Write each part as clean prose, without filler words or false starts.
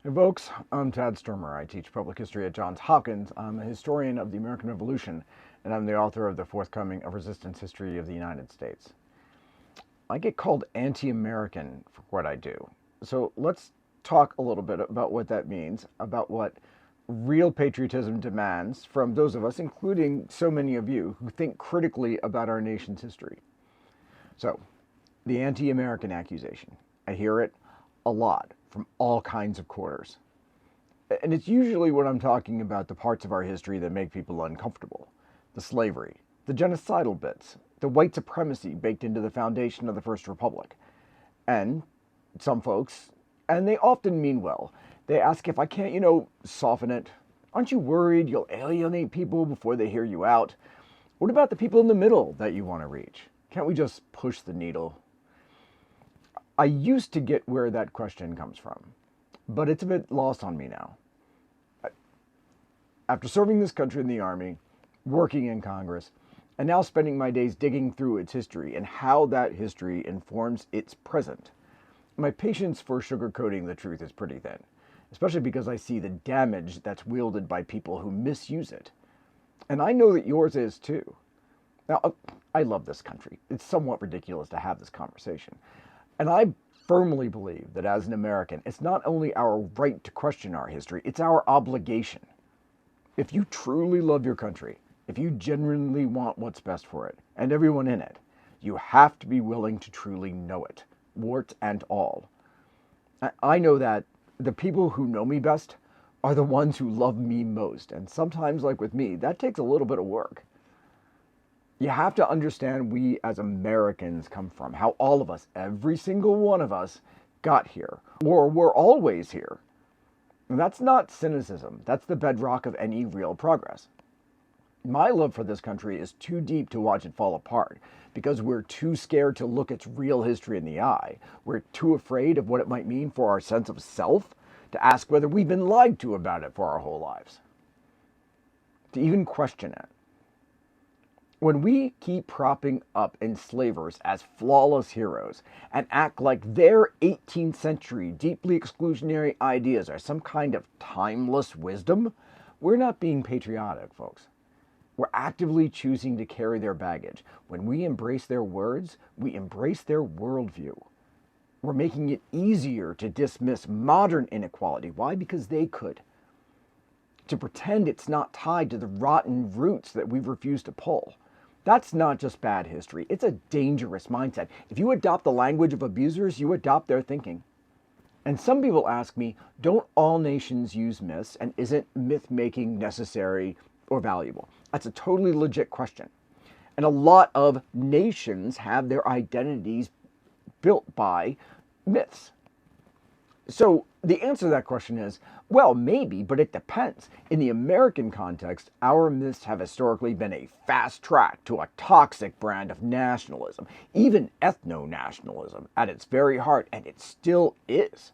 Hey folks, I'm Tad Sturmer. I teach public history at Johns Hopkins. I'm a historian of the American Revolution, and I'm the author of the forthcoming A Resistance History of the United States. I get called anti-American for what I do. So let's talk a little bit about what that means, about what real patriotism demands from those of us, including so many of you, who think critically about our nation's history. So, the anti-American accusation. I hear it a lot from all kinds of quarters. And it's usually when I'm talking about the parts of our history that make people uncomfortable. The slavery, the genocidal bits, the white supremacy baked into the foundation of the First Republic. And some folks, and they often mean well, they ask if I can't, soften it. Aren't you worried you'll alienate people before they hear you out? What about the people in the middle that you want to reach? Can't we just push the needle? I used to get where that question comes from, but it's a bit lost on me now. After serving this country in the Army, working in Congress, and now spending my days digging through its history and how that history informs its present, my patience for sugarcoating the truth is pretty thin, especially because I see the damage that's wielded by people who misuse it. And I know that yours is too. Now, I love this country. It's somewhat ridiculous to have this conversation. And I firmly believe that as an American, it's not only our right to question our history, it's our obligation. If you truly love your country, if you genuinely want what's best for it, and everyone in it, you have to be willing to truly know it, warts and all. I know that the people who know me best are the ones who love me most, and sometimes, like with me, that takes a little bit of work. You have to understand we as Americans come from, how all of us, every single one of us, got here, or were always here. And that's not cynicism. That's the bedrock of any real progress. My love for this country is too deep to watch it fall apart because we're too scared to look its real history in the eye. We're too afraid of what it might mean for our sense of self to ask whether we've been lied to about it for our whole lives, to even question it. When we keep propping up enslavers as flawless heroes and act like their 18th century deeply exclusionary ideas are some kind of timeless wisdom, we're not being patriotic, folks. We're actively choosing to carry their baggage. When we embrace their words, we embrace their worldview. We're making it easier to dismiss modern inequality. Why? Because they could. To pretend it's not tied to the rotten roots that we've refused to pull. That's not just bad history. It's a dangerous mindset. If you adopt the language of abusers, you adopt their thinking. And some people ask me, don't all nations use myths, and isn't myth-making necessary or valuable? That's a totally legit question. And a lot of nations have their identities built by myths. So the answer to that question is, well, maybe, but it depends. In the American context, our myths have historically been a fast track to a toxic brand of nationalism, even ethno-nationalism at its very heart, and it still is.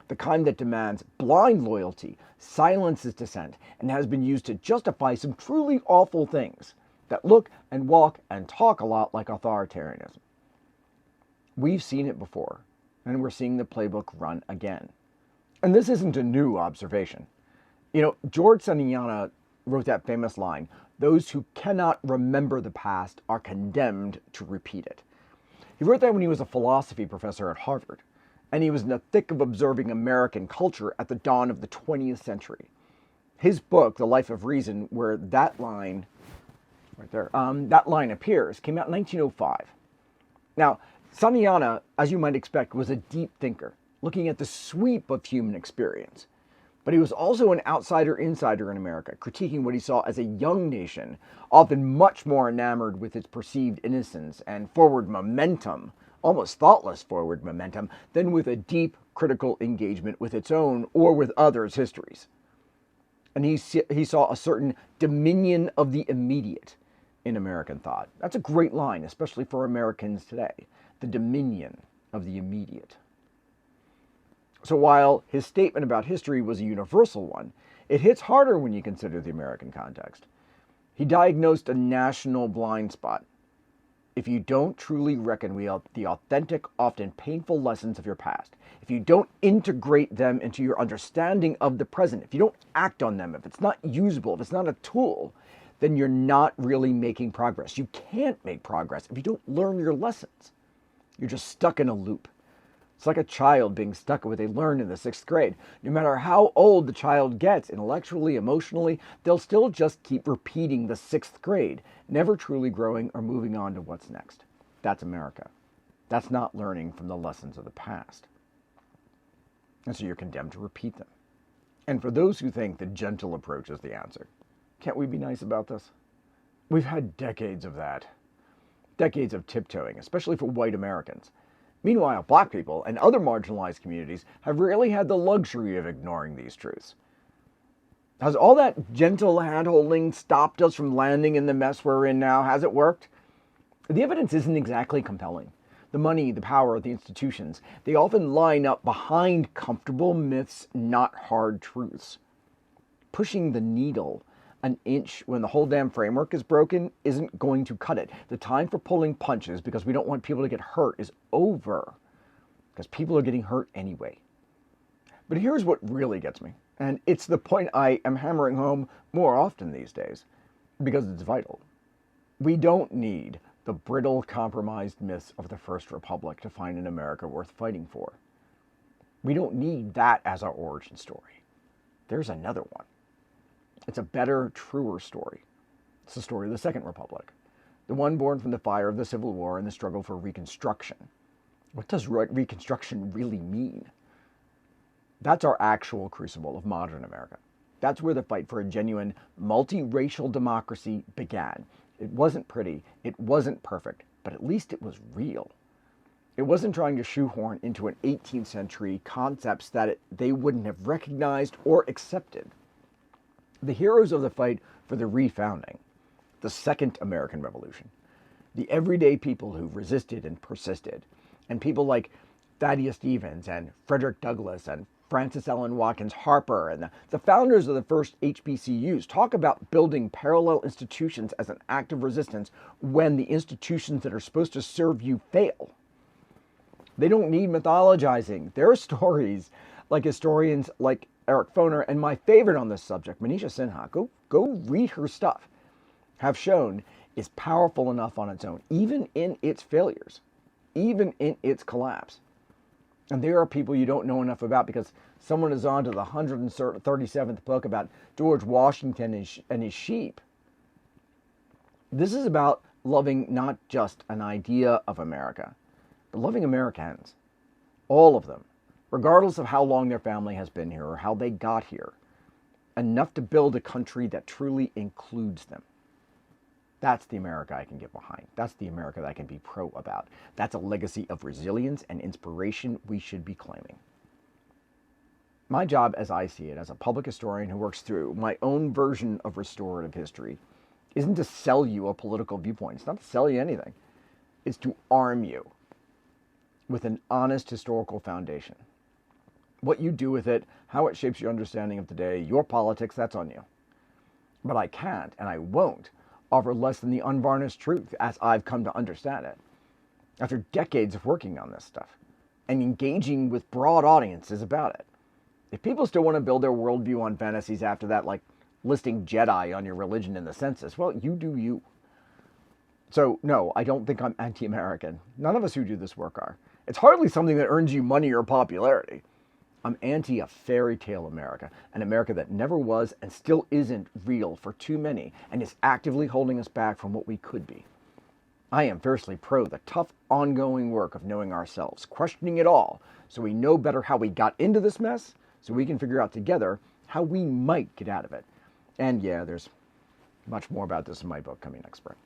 The kind that demands blind loyalty, silences dissent, and has been used to justify some truly awful things that look and walk and talk a lot like authoritarianism. We've seen it before, and we're seeing the playbook run again. And this isn't a new observation. George Santayana wrote that famous line, "Those who cannot remember the past are condemned to repeat it." He wrote that when he was a philosophy professor at Harvard, and he was in the thick of observing American culture at the dawn of the 20th century. His book, The Life of Reason, where that line, right there, that line appears, came out in 1905. Now, Santayana, as you might expect, was a deep thinker, looking at the sweep of human experience. But he was also an outsider-insider in America, critiquing what he saw as a young nation, often much more enamored with its perceived innocence and forward momentum, almost thoughtless forward momentum, than with a deep critical engagement with its own or with others' histories. And he saw a certain dominion of the immediate in American thought. That's a great line, especially for Americans today. The dominion of the immediate. So while his statement about history was a universal one, it hits harder when you consider the American context. He diagnosed a national blind spot. if you don't truly reckon with the authentic, often painful lessons of your past, if you don't integrate them into your understanding of the present, if you don't act on them, if it's not usable, if it's not a tool, then you're not really making progress. You can't make progress if you don't learn your lessons. You're just stuck in a loop. It's like a child being stuck with what they learned in the 6th grade. No matter how old the child gets, intellectually, emotionally, they'll still just keep repeating the 6th grade, never truly growing or moving on to what's next. That's America. That's not learning from the lessons of the past. And so you're condemned to repeat them. And for those who think the gentle approach is the answer, can't we be nice about this? We've had decades of that. Decades of tiptoeing, especially for white Americans. Meanwhile, black people and other marginalized communities have rarely had the luxury of ignoring these truths. Has all that gentle hand-holding stopped us from landing in the mess we're in now? Has it worked? The evidence isn't exactly compelling. The money, the power, the institutions, they often line up behind comfortable myths, not hard truths. Pushing the needle an inch when the whole damn framework is broken isn't going to cut it. The time for pulling punches because we don't want people to get hurt is over. Because people are getting hurt anyway. But here's what really gets me. And it's the point I am hammering home more often these days. Because it's vital. We don't need the brittle, compromised myths of the First Republic to find an America worth fighting for. We don't need that as our origin story. There's another one. It's a better, truer story. It's the story of the Second Republic, the one born from the fire of the Civil War and the struggle for Reconstruction. What does Reconstruction really mean? That's our actual crucible of modern America. That's where the fight for a genuine, multiracial democracy began. It wasn't pretty, it wasn't perfect, but at least it was real. It wasn't trying to shoehorn into an 18th century concepts that they wouldn't have recognized or accepted. The heroes of the fight for the refounding, the Second American Revolution, the everyday people who resisted and persisted, and people like Thaddeus Stevens and Frederick Douglass and Frances Ellen Watkins Harper and the founders of the first HBCUs talk about building parallel institutions as an act of resistance when the institutions that are supposed to serve you fail. They don't need mythologizing. Their stories, like historians like Eric Foner, and my favorite on this subject, Manisha Sinha, go read her stuff, have shown is powerful enough on its own, even in its failures, even in its collapse. And there are people you don't know enough about because someone is on to the 137th book about George Washington and his sheep. This is about loving not just an idea of America, but loving Americans, all of them, regardless of how long their family has been here or how they got here, enough to build a country that truly includes them. That's the America I can get behind. That's the America that I can be pro about. That's a legacy of resilience and inspiration we should be claiming. My job, as I see it, as a public historian who works through my own version of restorative history, isn't to sell you a political viewpoint. It's not to sell you anything. It's to arm you with an honest historical foundation. What you do with it, how it shapes your understanding of today, your politics, that's on you. But I can't, and I won't, offer less than the unvarnished truth as I've come to understand it. After decades of working on this stuff and engaging with broad audiences about it. If people still want to build their worldview on fantasies after that, like listing Jedi on your religion in the census, well, you do you. So, no, I don't think I'm anti-American. None of us who do this work are. It's hardly something that earns you money or popularity. I'm anti a fairy tale America, an America that never was and still isn't real for too many and is actively holding us back from what we could be. I am fiercely pro the tough, ongoing work of knowing ourselves, questioning it all, so we know better how we got into this mess, so we can figure out together how we might get out of it. And yeah, there's much more about this in my book coming next spring.